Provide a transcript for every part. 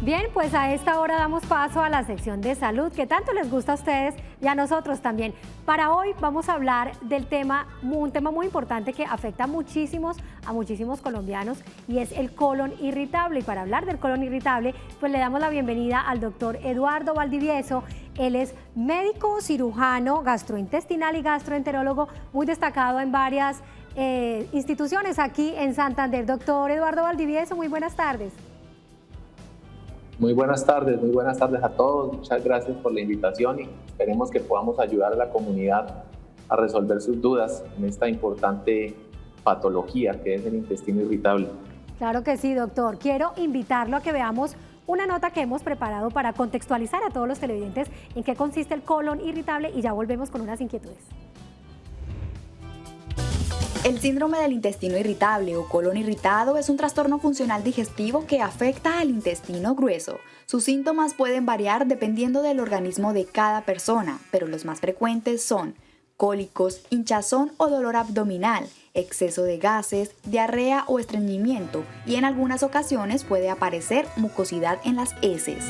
Bien, pues a esta hora damos paso a la sección de salud que tanto les gusta a ustedes y a nosotros también. Para hoy vamos a hablar del un tema muy importante que afecta a muchísimos colombianos y es el colon irritable. Y para hablar del colon irritable, pues le damos la bienvenida al doctor Eduardo Valdivieso. Él es médico cirujano, gastrointestinal y gastroenterólogo muy destacado en varias instituciones aquí en Santander. Doctor Eduardo Valdivieso, muy buenas tardes. Muy buenas tardes a todos. Muchas gracias por la invitación y esperemos que podamos ayudar a la comunidad a resolver sus dudas en esta importante patología que es el intestino irritable. Claro que sí, doctor. Quiero invitarlo a que veamos una nota que hemos preparado para contextualizar a todos los televidentes en qué consiste el colon irritable y ya volvemos con unas inquietudes. El síndrome del intestino irritable o colon irritado es un trastorno funcional digestivo que afecta al intestino grueso. Sus síntomas pueden variar dependiendo del organismo de cada persona, pero los más frecuentes son cólicos, hinchazón o dolor abdominal, exceso de gases, diarrea o estreñimiento y en algunas ocasiones puede aparecer mucosidad en las heces.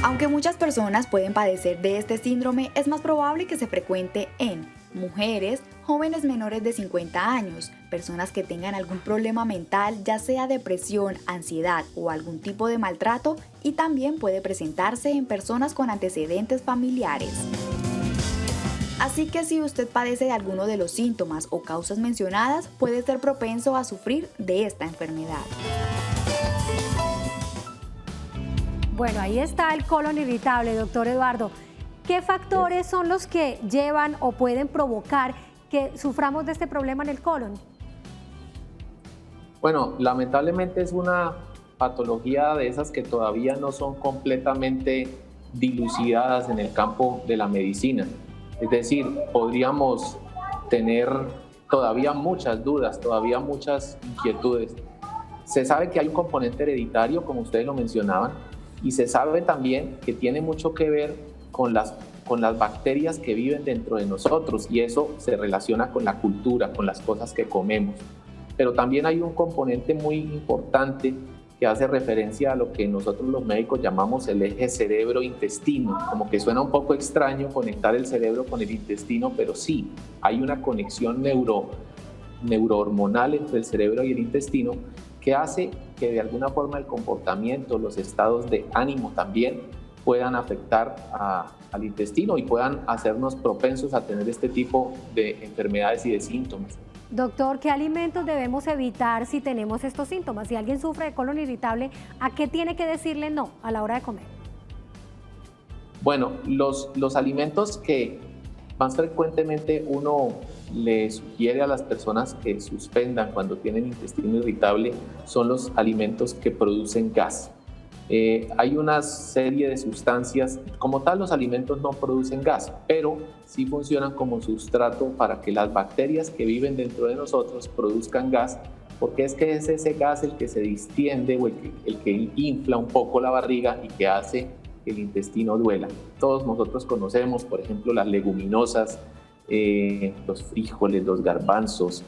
Aunque muchas personas pueden padecer de este síndrome, es más probable que se frecuente en mujeres, jóvenes menores de 50 años, personas que tengan algún problema mental, ya sea depresión, ansiedad o algún tipo de maltrato, y también puede presentarse en personas con antecedentes familiares. Así que si usted padece de alguno de los síntomas o causas mencionadas, puede ser propenso a sufrir de esta enfermedad. Bueno, ahí está el colon irritable, doctor Eduardo. ¿Qué factores son los que llevan o pueden provocar que suframos de este problema en el colon? Bueno, lamentablemente es una patología de esas que todavía no son completamente dilucidadas en el campo de la medicina. Es decir, podríamos tener todavía muchas dudas, todavía muchas inquietudes. Se sabe que hay un componente hereditario, como ustedes lo mencionaban, y se sabe también que tiene mucho que ver con las bacterias que viven dentro de nosotros, y eso se relaciona con la cultura, con las cosas que comemos. Pero también hay un componente muy importante que hace referencia a lo que nosotros los médicos llamamos el eje cerebro-intestino. Como que suena un poco extraño conectar el cerebro con el intestino, pero sí, hay una conexión neurohormonal entre el cerebro y el intestino que hace que de alguna forma el comportamiento, los estados de ánimo también puedan afectar al intestino y puedan hacernos propensos a tener este tipo de enfermedades y de síntomas. Doctor, ¿qué alimentos debemos evitar si tenemos estos síntomas? Si alguien sufre de colon irritable, ¿a qué tiene que decirle no a la hora de comer? Bueno, los alimentos que más frecuentemente uno le sugiere a las personas que suspendan cuando tienen intestino irritable son los alimentos que producen gas. Hay una serie de sustancias, como tal los alimentos no producen gas, pero sí funcionan como sustrato para que las bacterias que viven dentro de nosotros produzcan gas, porque es que es ese gas el que se distiende o el que infla un poco la barriga y que hace que el intestino duela. Todos nosotros conocemos, por ejemplo, las leguminosas, los frijoles, los garbanzos,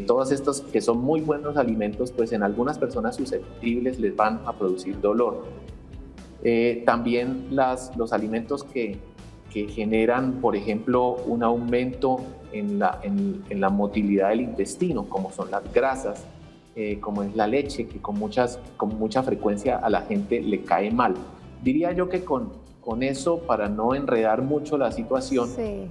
todos estos que son muy buenos alimentos, pues en algunas personas susceptibles les van a producir dolor. También los alimentos que generan, por ejemplo, un aumento en la motilidad del intestino, como son las grasas, como es la leche, que con mucha frecuencia a la gente le cae mal. Diría yo que con eso, para no enredar mucho la situación, sí.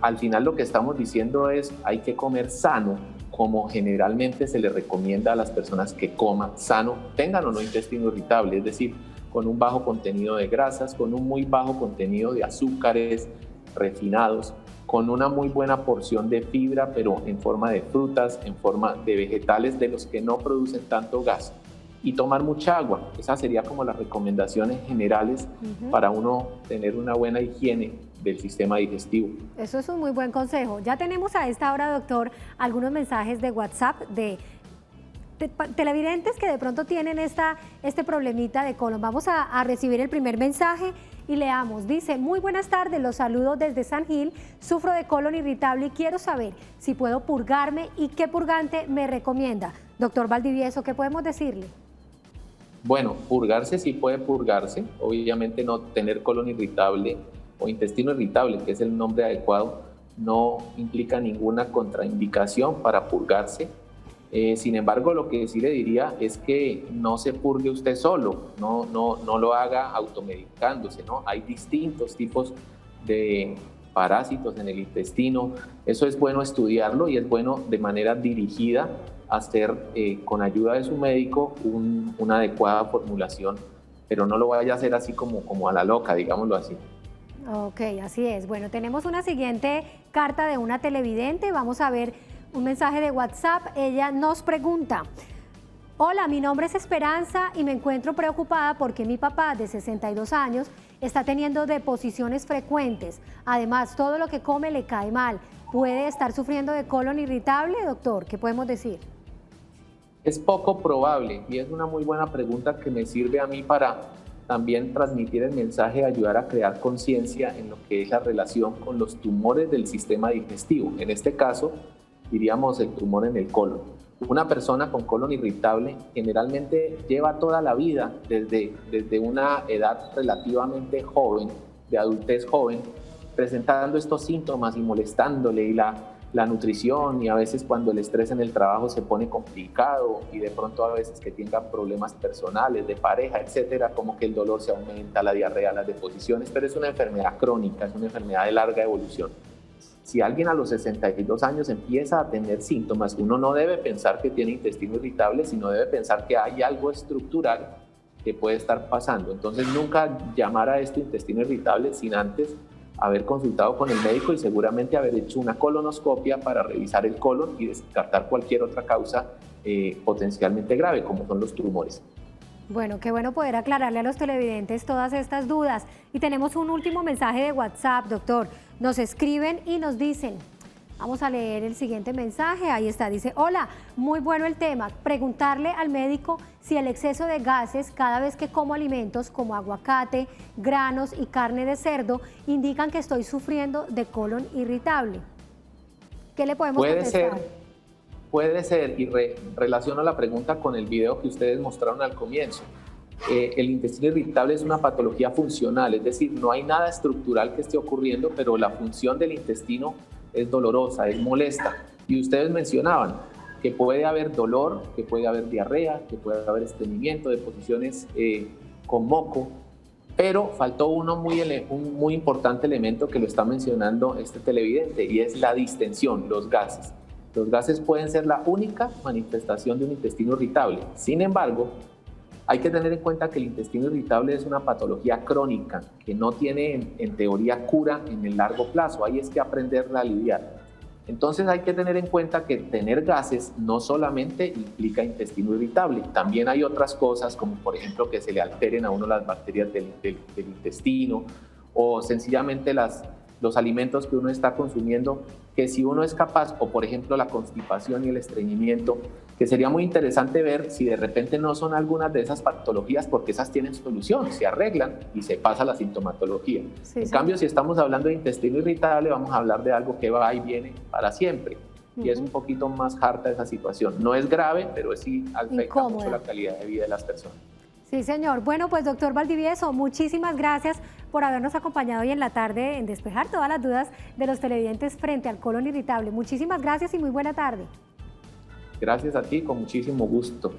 Al final lo que estamos diciendo es hay que comer sano, como generalmente se le recomienda a las personas que coman sano, tengan o no intestino irritable, es decir, con un bajo contenido de grasas, con un muy bajo contenido de azúcares refinados, con una muy buena porción de fibra, pero en forma de frutas, en forma de vegetales de los que no producen tanto gas. Y tomar mucha agua. Esas serían como las recomendaciones generales para uno tener una buena higiene del sistema digestivo. Eso es un muy buen consejo. Ya tenemos a esta hora, doctor, algunos mensajes de WhatsApp de televidentes que de pronto tienen este problemita de colon. Vamos a recibir el primer mensaje y leamos. Dice: muy buenas tardes, los saludo desde San Gil, sufro de colon irritable y quiero saber si puedo purgarme y qué purgante me recomienda. Doctor Valdivieso, ¿qué podemos decirle? Bueno, purgarse sí puede purgarse, obviamente no tener colon irritable o intestino irritable, que es el nombre adecuado, no implica ninguna contraindicación para purgarse. Sin embargo, lo que sí le diría es que no se purgue usted solo, no lo haga automedicándose, ¿no? Hay distintos tipos de parásitos en el intestino, eso es bueno estudiarlo y es bueno de manera dirigida hacer con ayuda de su médico una adecuada formulación, pero no lo vaya a hacer así como a la loca, digámoslo así. Ok, así es. Bueno, tenemos una siguiente carta de una televidente. Vamos a ver un mensaje de WhatsApp. Ella nos pregunta: hola, mi nombre es Esperanza y me encuentro preocupada porque mi papá de 62 años está teniendo deposiciones frecuentes. Además, todo lo que come le cae mal. ¿Puede estar sufriendo de colon irritable, doctor? ¿Qué podemos decir? Es poco probable y es una muy buena pregunta que me sirve a mí para también transmitir el mensaje de ayudar a crear conciencia en lo que es la relación con los tumores del sistema digestivo. En este caso, diríamos el tumor en el colon. Una persona con colon irritable generalmente lleva toda la vida, desde una edad relativamente joven, de adultez joven, presentando estos síntomas y molestándole, y la nutrición, y a veces cuando el estrés en el trabajo se pone complicado y de pronto a veces que tengan problemas personales, de pareja, etcétera, como que el dolor se aumenta, la diarrea, las deposiciones, pero es una enfermedad crónica, es una enfermedad de larga evolución. Si alguien a los 62 años empieza a tener síntomas, uno no debe pensar que tiene intestino irritable, sino debe pensar que hay algo estructural que puede estar pasando. Entonces nunca llamar a esto intestino irritable sin antes haber consultado con el médico y seguramente haber hecho una colonoscopia para revisar el colon y descartar cualquier otra causa potencialmente grave, como son los tumores. Bueno, qué bueno poder aclararle a los televidentes todas estas dudas. Y tenemos un último mensaje de WhatsApp, doctor. Nos escriben y nos dicen, vamos a leer el siguiente mensaje, ahí está, dice: hola, muy bueno el tema, preguntarle al médico si el exceso de gases cada vez que como alimentos como aguacate, granos y carne de cerdo indican que estoy sufriendo de colon irritable. ¿Qué le podemos contestar? Puede ser, y relaciono la pregunta con el video que ustedes mostraron al comienzo. El intestino irritable es una patología funcional, es decir, no hay nada estructural que esté ocurriendo, pero la función del intestino es dolorosa, es molesta. Y ustedes mencionaban que puede haber dolor, que puede haber diarrea, que puede haber estreñimiento, deposiciones con moco, pero faltó un muy importante elemento que lo está mencionando este televidente, y es la distensión, los gases. Los gases pueden ser la única manifestación de un intestino irritable. Sin embargo, hay que tener en cuenta que el intestino irritable es una patología crónica que no tiene en teoría cura en el largo plazo. Ahí es que aprenderla a lidiar. Entonces hay que tener en cuenta que tener gases no solamente implica intestino irritable, también hay otras cosas como por ejemplo que se le alteren a uno las bacterias del intestino, o sencillamente los alimentos que uno está consumiendo, que si uno es capaz, o por ejemplo la constipación y el estreñimiento, que sería muy interesante ver si de repente no son algunas de esas patologías, porque esas tienen solución, se arreglan y se pasa la sintomatología. Sí, en cambio, si estamos hablando de intestino irritable, vamos a hablar de algo que va y viene para siempre. Y es un poquito más harta esa situación. No es grave, pero sí afecta mucho la calidad de vida de las personas. Sí, señor. Bueno, pues doctor Valdivieso, muchísimas gracias por habernos acompañado hoy en la tarde en despejar todas las dudas de los televidentes frente al colon irritable. Muchísimas gracias y muy buena tarde. Gracias a ti, con muchísimo gusto.